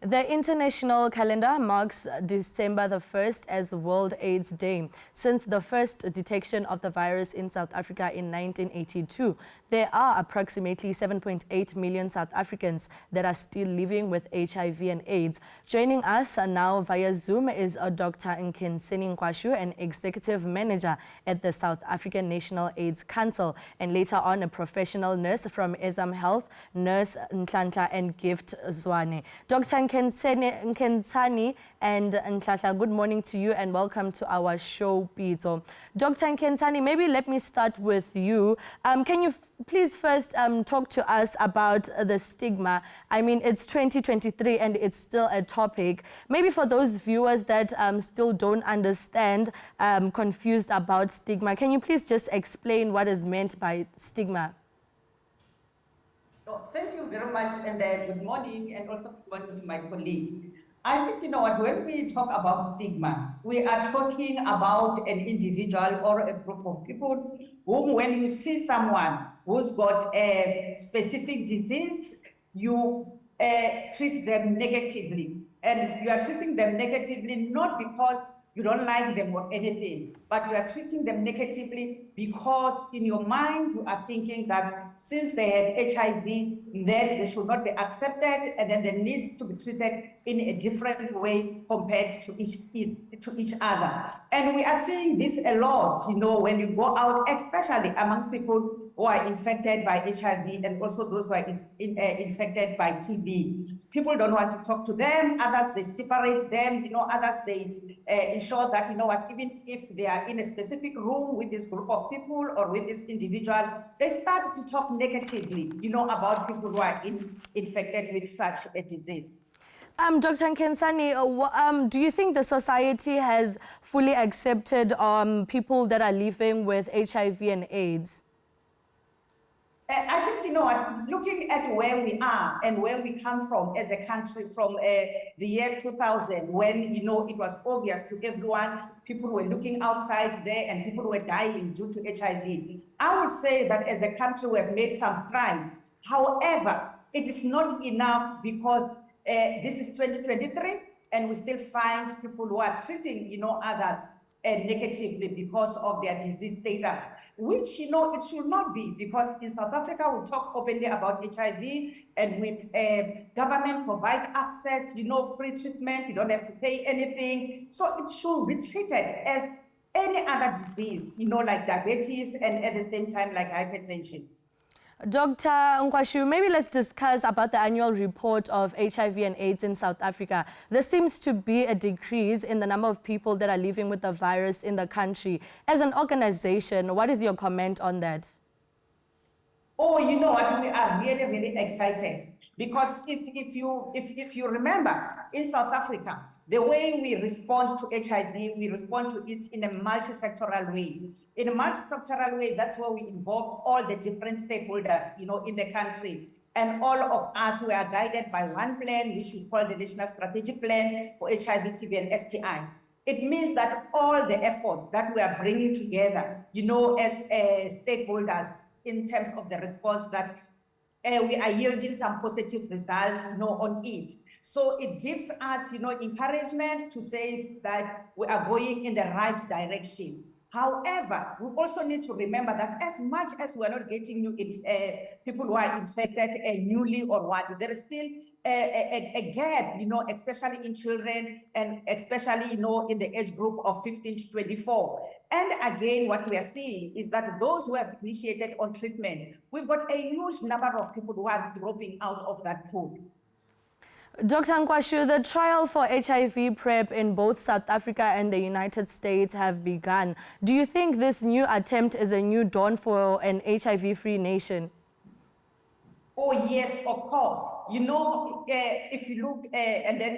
The international calendar marks December the 1st as World AIDS Day. Since the first detection of the virus in South Africa in 1982, there are approximately 7.8 million South Africans that are still living with HIV and AIDS. Joining us now via Zoom is Dr. Nkenseni Nkwashu, an executive manager at the South African National AIDS Council, and later on a professional nurse from Ezam Health, Nurse Nhlanhla and Gift Zwane. Dr. Nkensani and Nhlanhla, good morning to you and welcome to our show, Pitso. Dr. Nkensani, maybe let me start with you. Can you please first talk to us about the stigma? I mean, it's 2023 and it's still a topic. Maybe for those viewers that still don't understand, confused about stigma, can you please just explain what is meant by stigma? Oh, thank you very much, and good morning, and also good morning to my colleague. I think, you know what, when we talk about stigma, we are talking about an individual or a group of people whom, when you see someone who's got a specific disease, you treat them negatively. And you are treating them negatively not because you don't like them or anything, but you are treating them negatively because in your mind you are thinking that since they have HIV, then they should not be accepted, and then they need to be treated in a different way compared to each other. And we are seeing this a lot, you know, when you go out, especially amongst people who are infected by HIV and also those who are infected by TB. People don't want to talk to them, others they separate them, you know, others they ensure that, you know what, even if they are in a specific room with this group of people or with this individual, they start to talk negatively, you know, about people who are infected with such a disease. Dr. Nkensani, do you think the society has fully accepted people that are living with HIV and AIDS? I think, you know what, looking at where we are and where we come from as a country from the year 2000, when, you know, it was obvious to everyone, people were looking outside there and people were dying due to HIV. I would say that as a country, we have made some strides. However, it is not enough because this is 2023 and we still find people who are treating, you know, others negatively because of their disease status, which, you know, it should not be, because in South Africa we talk openly about HIV and with government provide access, you know, free treatment, you don't have to pay anything. So it should be treated as any other disease, you know, like diabetes and at the same time like hypertension. Dr. Nkwashu, maybe let's discuss about the annual report of HIV and AIDS in South Africa. There seems to be a decrease in the number of people that are living with the virus in the country. As an organization, what is your comment on that? Oh, you know what, we are really, really excited because if you remember, in South Africa, the way we respond to HIV, we respond to it in a multi-sectoral way. In a multi-sectoral way, that's where we involve all the different stakeholders, you know, in the country. And all of us, we are guided by one plan, which we call the National Strategic Plan for HIV, TB, and STIs. It means that all the efforts that we are bringing together, you know, as stakeholders in terms of the response, that we are yielding some positive results, you know, on it. So it gives us, you know, encouragement to say that we are going in the right direction. However, we also need to remember that as much as we are not getting new people who are infected newly or what, there is still a gap, you know, especially in children and especially, you know, in the age group of 15 to 24. And again, what we are seeing is that those who have initiated on treatment, we've got a huge number of people who are dropping out of that pool. Dr. Nkwashu, the trial for HIV PrEP in both South Africa and the United States have begun. Do you think this new attempt is a new dawn for an HIV-free nation? Oh, yes, of course. You know, if you look and then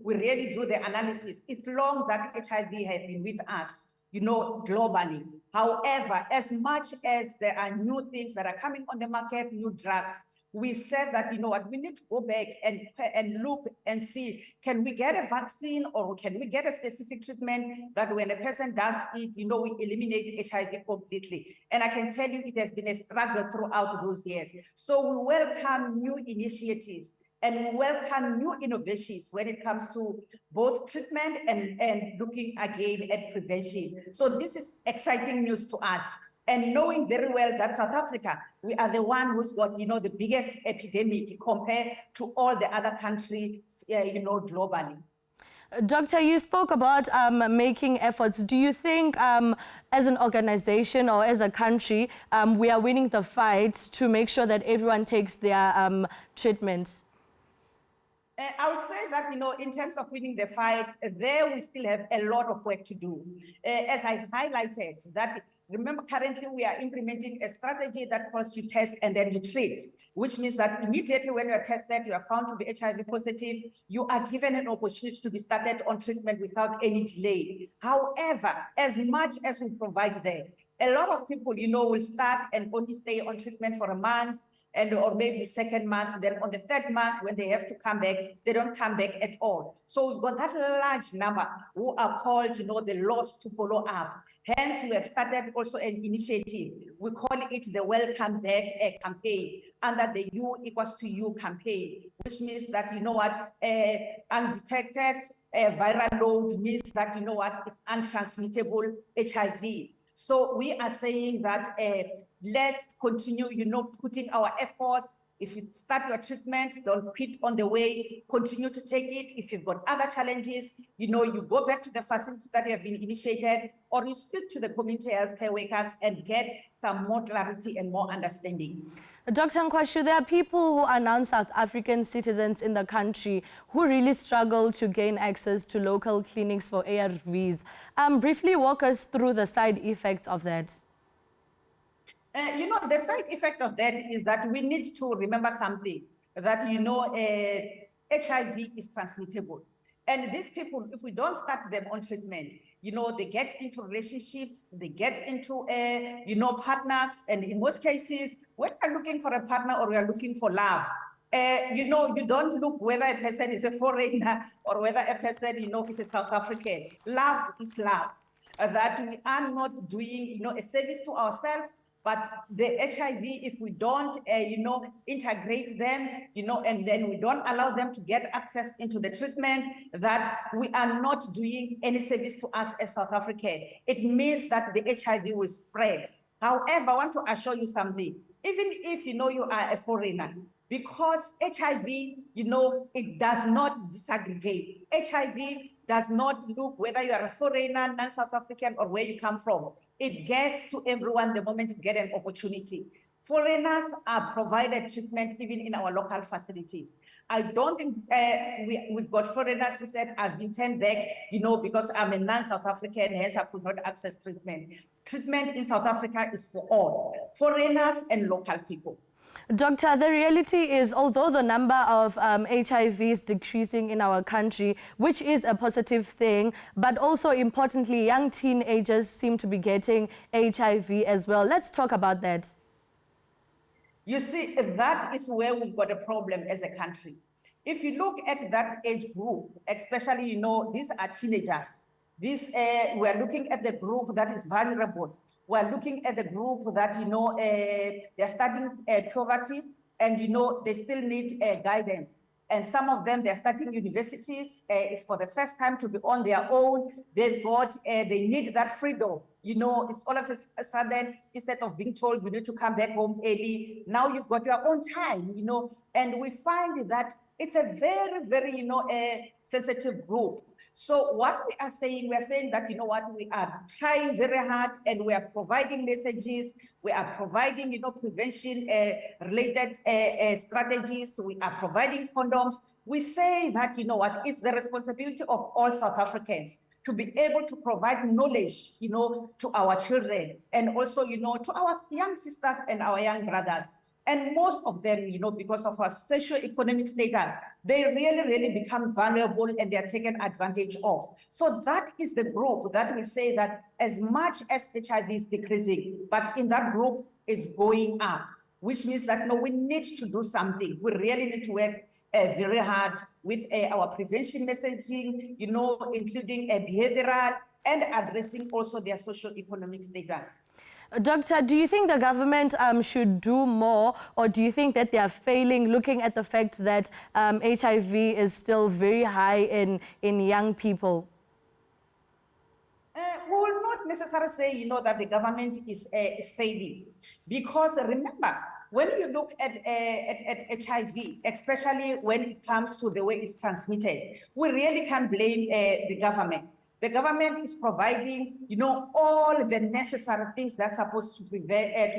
we really do the analysis, it's long that HIV has been with us, you know, globally. However, as much as there are new things that are coming on the market, new drugs, we said that, you know what, we need to go back and look and see, can we get a vaccine or can we get a specific treatment that when a person does it, you know, we eliminate HIV completely. And I can tell you it has been a struggle throughout those years. So we welcome new initiatives And we welcome new innovations when it comes to both treatment and looking again at prevention. So this is exciting news to us. And knowing very well that South Africa, we are the one who's got, the biggest epidemic compared to all the other countries, globally. Doctor, you spoke about making efforts. Do you think as an organization or as a country, we are winning the fight to make sure that everyone takes their treatment? I would say that, in terms of winning the fight, there we still have a lot of work to do. As I highlighted, that remember currently we are implementing a strategy that calls you test and then you treat, which means that immediately when you are tested, you are found to be HIV positive, you are given an opportunity to be started on treatment without any delay. However, as much as we provide there, a lot of people, will start and only stay on treatment for a month, or maybe second month, then on the third month, when they have to come back, they don't come back at all. So we've got that large number who are called, the lost to follow up. Hence, we have started also an initiative. We call it the Welcome Back campaign under the U equals to U campaign, which means that, undetected viral load means that, it's untransmittable HIV. So we are saying that let's continue, putting our efforts. If you start your treatment, don't quit on the way, continue to take it. If you've got other challenges, you go back to the facility that you have been initiated, or you speak to the community healthcare workers and get some more clarity and more understanding. Dr. Nkwashu, there are people who are non-South African citizens in the country who really struggle to gain access to local clinics for ARVs. Briefly walk us through the side effects of that. The side effect of that is that we need to remember something, that, HIV is transmittable. And these people, if we don't start them on treatment, they get into relationships, they get into, partners. And in most cases, when we're looking for a partner or we are looking for love, you don't look whether a person is a foreigner or whether a person, is a South African. Love is love. That we are not doing, a service to ourselves, but the HIV, if we don't, integrate them, and then we don't allow them to get access into the treatment, that we are not doing any service to us as South African. It means that the HIV will spread. However, I want to assure you something. Even if you are a foreigner, because HIV, it does not disaggregate. HIV does not look whether you are a foreigner, non-South African, or where you come from. It gets to everyone the moment you get an opportunity. Foreigners are provided treatment even in our local facilities. I don't think we've got foreigners who said, I've been turned back, because I'm a non-South African, hence I could not access treatment. Treatment in South Africa is for all, foreigners and local people. Doctor, the reality is, although the number of HIV is decreasing in our country, which is a positive thing, but also importantly, young teenagers seem to be getting HIV as well. Let's talk about that. You see, that is where we've got a problem as a country. If you look at that age group, especially, these are teenagers. We're looking at the group that is vulnerable. We're looking at the group that, they're studying poverty and, they still need guidance. And some of them, they're starting universities. It's for the first time to be on their own. They need that freedom. It's all of a sudden, instead of being told you need to come back home early, now you've got your own time, and we find that it's a very, very, sensitive group. So what we are saying that, we are trying very hard and we are providing messages, we are providing, prevention related strategies, we are providing condoms. We say that, it's the responsibility of all South Africans to be able to provide knowledge, to our children and also, to our young sisters and our young brothers. And most of them, because of our socio-economic status, they really become vulnerable and they are taken advantage of. So that is the group that we say that as much as HIV is decreasing, but in that group, it's going up, which means that we need to do something. We really need to work very hard with our prevention messaging, including behavioral and addressing also their socio-economic status. Doctor, do you think the government should do more, or do you think that they are failing, looking at the fact that HIV is still very high in young people? We will not necessarily say, that the government is failing, because remember, when you look at HIV, especially when it comes to the way it's transmitted, we really can't blame the government. The government is providing, all the necessary things that's supposed to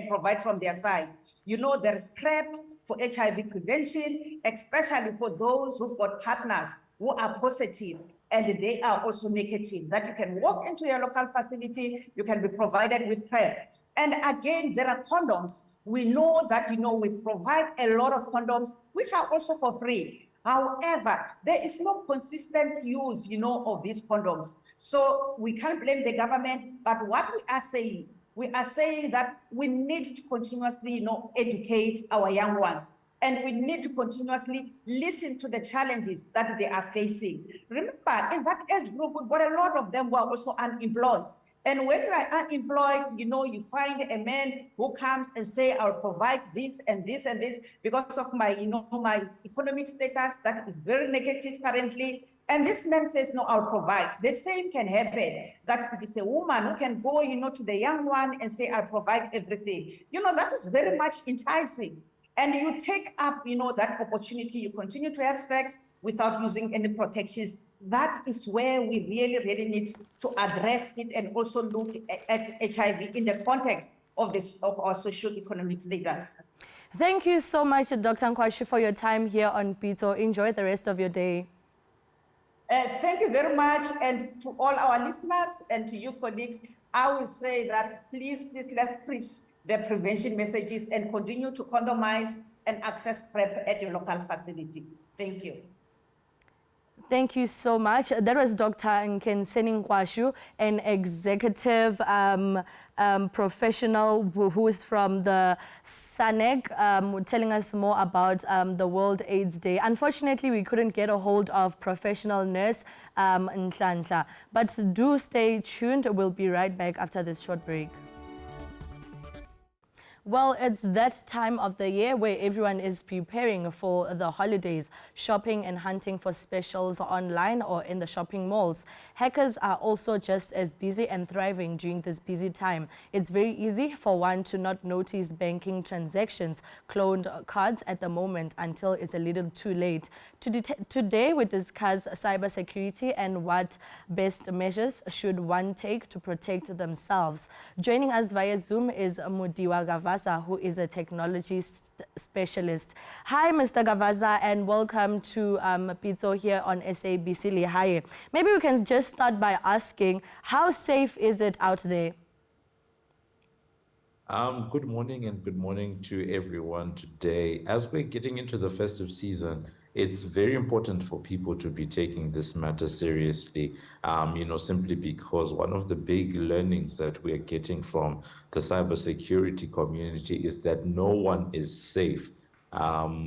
provide from their side. There's PrEP for HIV prevention, especially for those who've got partners who are positive and they are also negative, that you can walk into your local facility, you can be provided with PrEP. And again, there are condoms. We know that, we provide a lot of condoms, which are also for free. However, there is no consistent use, of these condoms. So we can't blame the government, but what we are saying that we need to continuously, educate our young ones. And we need to continuously listen to the challenges that they are facing. Remember, in that age group, we've got a lot of them who are also unemployed. And when you are unemployed, you find a man who comes and say, I'll provide this and this and this because of my, my economic status that is very negative currently. And this man says, no, I'll provide. The same can happen, that it is a woman who can go, to the young one and say, I'll provide everything. That is very much enticing. And you take up, that opportunity, you continue to have sex without using any protections. That is where we really, really need to address it and also look at HIV in the context of our socio-economic status. Thank you so much, Dr. Nkwashi, for your time here on Pitso. Enjoy the rest of your day. Thank you very much. And to all our listeners and to you colleagues, I will say that please, let's preach the prevention messages and continue to condomize and access PrEP at your local facility. Thank you. Thank you so much. That was Dr. Nkenseni Nkwashu, an executive professional who is from the SANEC, telling us more about the World AIDS Day. Unfortunately, we couldn't get a hold of professional nurse Nhlanhla, but do stay tuned. We'll be right back after this short break. Well, it's that time of the year where everyone is preparing for the holidays, shopping and hunting for specials online or in the shopping malls. Hackers are also just as busy and thriving during this busy time. It's very easy for one to not notice banking transactions, cloned cards at the moment until it's a little too late. Today, we discuss cybersecurity and what best measures should one take to protect themselves. Joining us via Zoom is Mudiwa Gavaza, who is a technology specialist. Hi, Mr. Gavaza, and welcome to Pitso here on SABC Lehae. Maybe we can just start by asking, how safe is it out there? Good morning and good morning to everyone today. As we're getting into the festive season, it's very important for people to be taking this matter seriously, simply because one of the big learnings that we're getting from the cybersecurity community is that no one is safe.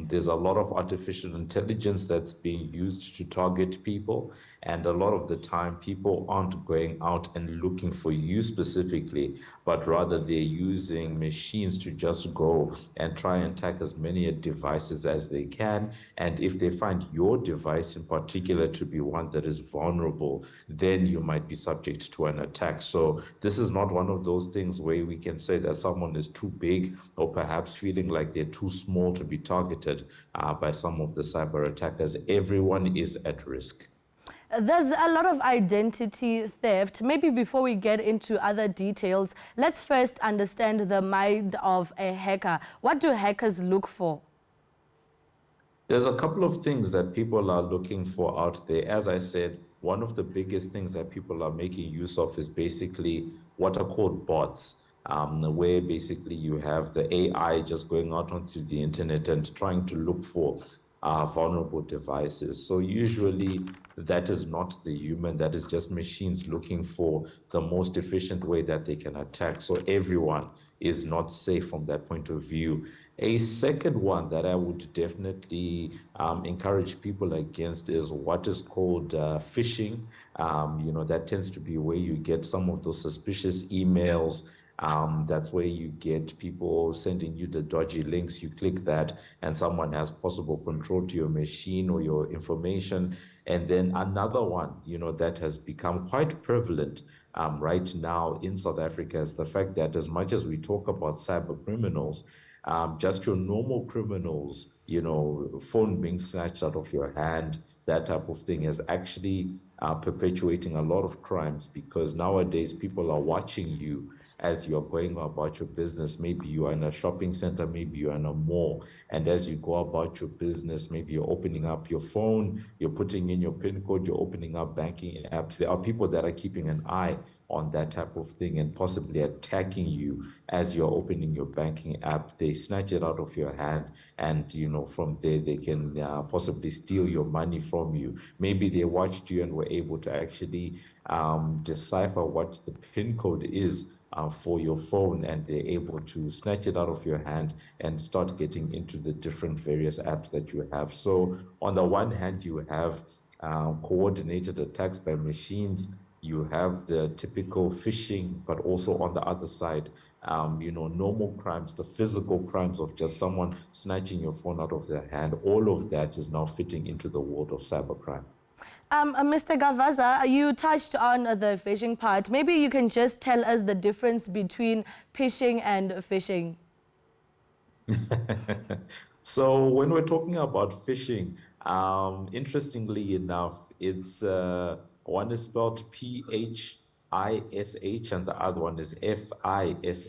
There's a lot of artificial intelligence that's being used to target people, and a lot of the time people aren't going out and looking for you specifically, but rather they're using machines to just go and try and attack as many devices as they can. And if they find your device in particular to be one that is vulnerable, then you might be subject to an attack. So this is not one of those things where we can say that someone is too big or perhaps feeling like they're too small to be targeted by some of the cyber attackers. Everyone is at risk. There's a lot of identity theft. Maybe before we get into other details, let's first understand the mind of a hacker. What do hackers look for? There's a couple of things that people are looking for out there. As I said, one of the biggest things that people are making use of is basically what are called bots. Where basically you have the AI just going out onto the internet and trying to look for vulnerable devices. So usually that is not the human, that is just machines looking for the most efficient way that they can attack. So everyone is not safe from that point of view. A second one that I would definitely encourage people against is what is called phishing. That tends to be where you get some of those suspicious emails That's where you get people sending you the dodgy links. You click that, and someone has possible control to your machine or your information. And then another one, that has become quite prevalent right now in South Africa is the fact that as much as we talk about cyber criminals, just your normal criminals, phone being snatched out of your hand, that type of thing is actually perpetuating a lot of crimes because nowadays people are watching you as you're going about your business. Maybe you are in a shopping center, maybe you're in a mall, and as you go about your business, maybe you're opening up your phone, you're putting in your PIN code, you're opening up banking apps. There are people that are keeping an eye on that type of thing and possibly attacking you as you're opening your banking app. They snatch it out of your hand, and from there they can possibly steal your money from you. Maybe they watched you and were able to actually decipher what the PIN code is for your phone, and they're able to snatch it out of your hand and start getting into the different various apps that you have. So on the one hand, you have coordinated attacks by machines. You have the typical phishing, but also on the other side, normal crimes, the physical crimes of just someone snatching your phone out of their hand. All of that is now fitting into the world of cybercrime. Mr. Gavaza, you touched on the phishing part. Maybe you can just tell us the difference between phishing and phishing. So when we're talking about phishing, interestingly enough, it's one is spelled Phish and the other one is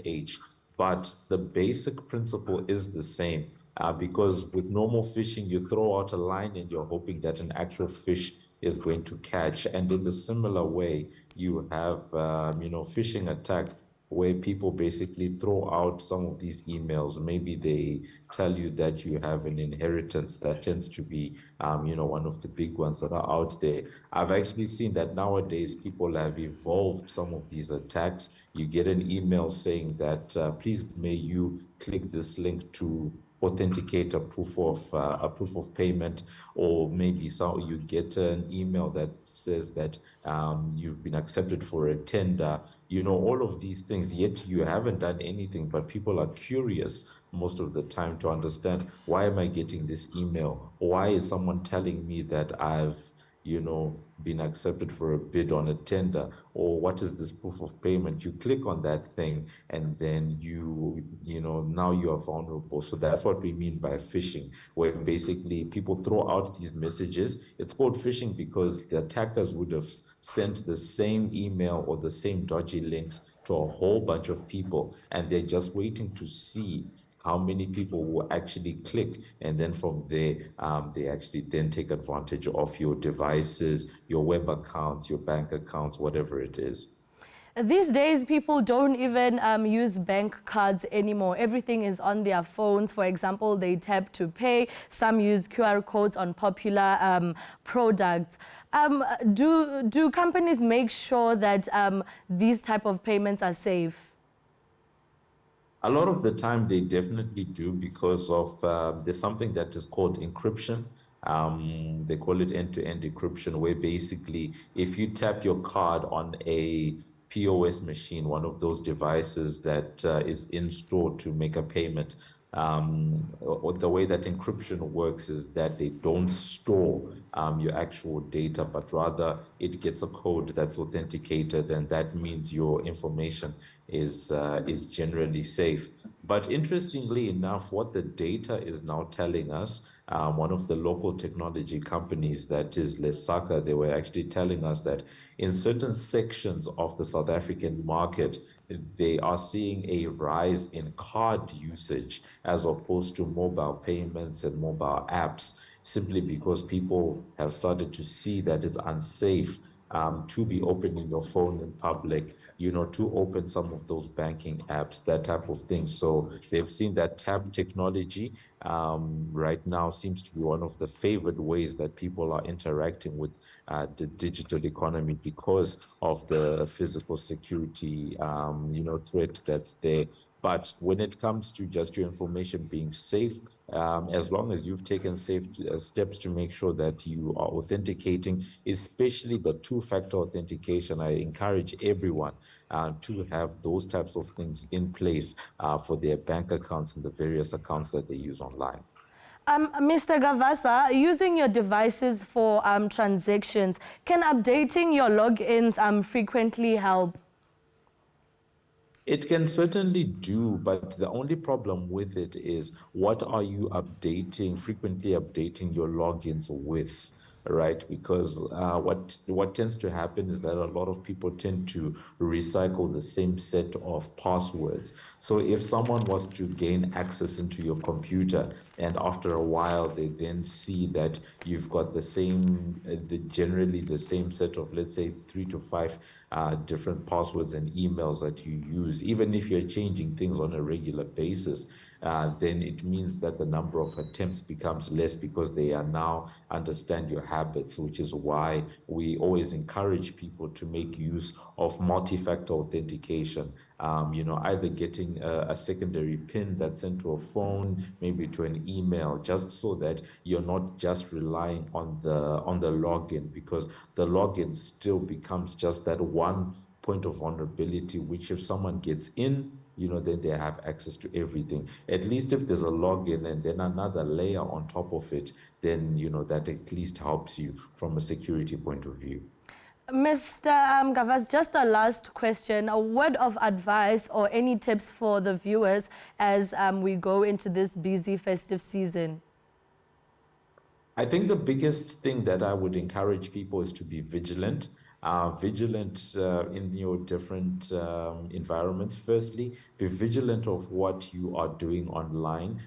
Fish. But the basic principle is the same. Because with normal fishing, you throw out a line and you're hoping that an actual fish is going to catch. And in a similar way, you have, phishing attacks where people basically throw out some of these emails. Maybe they tell you that you have an inheritance. That tends to be, one of the big ones that are out there. I've actually seen that nowadays people have evolved some of these attacks. You get an email saying that, please may you click this link to authenticate a proof of payment, or maybe you get an email that says that you've been accepted for a tender. All of these things, yet you haven't done anything, but people are curious most of the time to understand, why am I getting this email? Why is someone telling me that I've been accepted for a bid on a tender, or what is this proof of payment? You click on that thing, and then now you are vulnerable. So that's what we mean by phishing, where basically people throw out these messages. It's called phishing because the attackers would have sent the same email or the same dodgy links to a whole bunch of people, and they're just waiting to see how many people will actually click, and then from there, they actually then take advantage of your devices, your web accounts, your bank accounts, whatever it is. These days, people don't even use bank cards anymore. Everything is on their phones. For example, they tap to pay. Some use QR codes on popular products. Do companies make sure that these type of payments are safe? A lot of the time, they definitely do because of there's something that is called encryption. They call it end-to-end encryption, where basically if you tap your card on a POS machine, one of those devices that is in store to make a payment, or the way that encryption works is that they don't store your actual data, but rather it gets a code that's authenticated, and that means your information is generally safe. But interestingly enough, what the data is now telling us, one of the local technology companies, that is Lesaka, they were actually telling us that in certain sections of the South African market, they are seeing a rise in card usage as opposed to mobile payments and mobile apps, simply because people have started to see that it's unsafe to be opening your phone in public, to open some of those banking apps, that type of thing. So they've seen that tap technology right now seems to be one of the favored ways that people are interacting with the digital economy because of the physical security, threat that's there. But when it comes to just your information being safe, as long as you've taken safe steps to make sure that you are authenticating, especially the two-factor authentication, I encourage everyone to have those types of things in place for their bank accounts and the various accounts that they use online. Mr. Gavasa, using your devices for transactions, can updating your logins frequently help? It can certainly do, but the only problem with it is what are you frequently updating your logins with, right? Because what tends to happen is that a lot of people tend to recycle the same set of passwords. So if someone was to gain access into your computer and after a while they then see that you've got the same, generally the same set of, let's say, 3 to 5 different passwords and emails that you use, even if you're changing things on a regular basis, then it means that the number of attempts becomes less because they are now understand your habits, which is why we always encourage people to make use of multi-factor authentication. Either getting a secondary PIN that's sent to a phone, maybe to an email, just so that you're not just relying on the login, because the login still becomes just that one point of vulnerability, which if someone gets in, then they have access to everything. At least if there's a login and then another layer on top of it, then, that at least helps you from a security point of view. Mr. Gavas, just a last question. A word of advice or any tips for the viewers as we go into this busy festive season? I think the biggest thing that I would encourage people is to be vigilant. Vigilant in your different environments. Firstly, be vigilant of what you are doing online.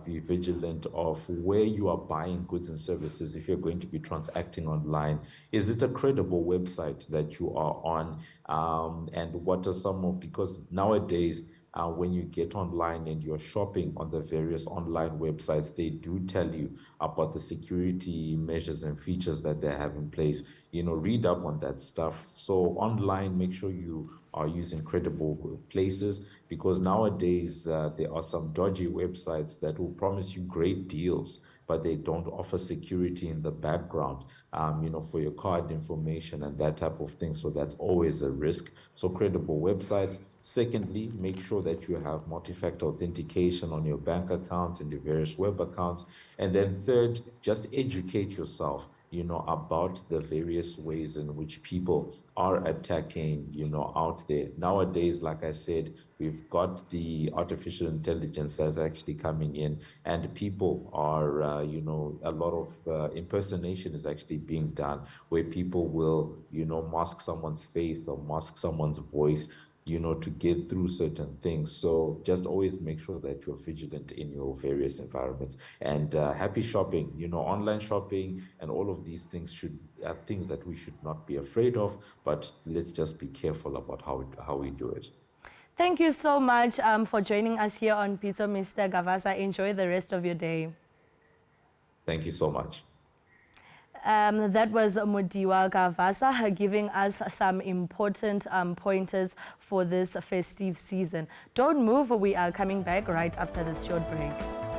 Be vigilant of where you are buying goods and services if you're going to be transacting online. Is it a credible website that you are on? And what are some of, because nowadays, when you get online and you're shopping on the various online websites, they do tell you about the security measures and features that they have in place. Read up on that stuff. So online, make sure you are using credible places, because nowadays there are some dodgy websites that will promise you great deals, but they don't offer security in the background, for your card information and that type of thing. So that's always a risk. So credible websites. Secondly, make sure that you have multi-factor authentication on your bank accounts and your various web accounts. And then third, just educate yourself, about the various ways in which people are attacking, out there. Nowadays, like I said, we've got the artificial intelligence that's actually coming in, and people are, a lot of impersonation is actually being done, where people will, mask someone's face or mask someone's voice, to get through certain things. So just always make sure that you're vigilant in your various environments. And happy shopping, online shopping and all of these things are things that we should not be afraid of, but let's just be careful about how we do it. Thank you so much for joining us here on Pitso, Mr. Gavasa. Enjoy the rest of your day. Thank you so much. That was Mudiwa Gavasa giving us some important pointers for this festive season. Don't move, we are coming back right after this short break.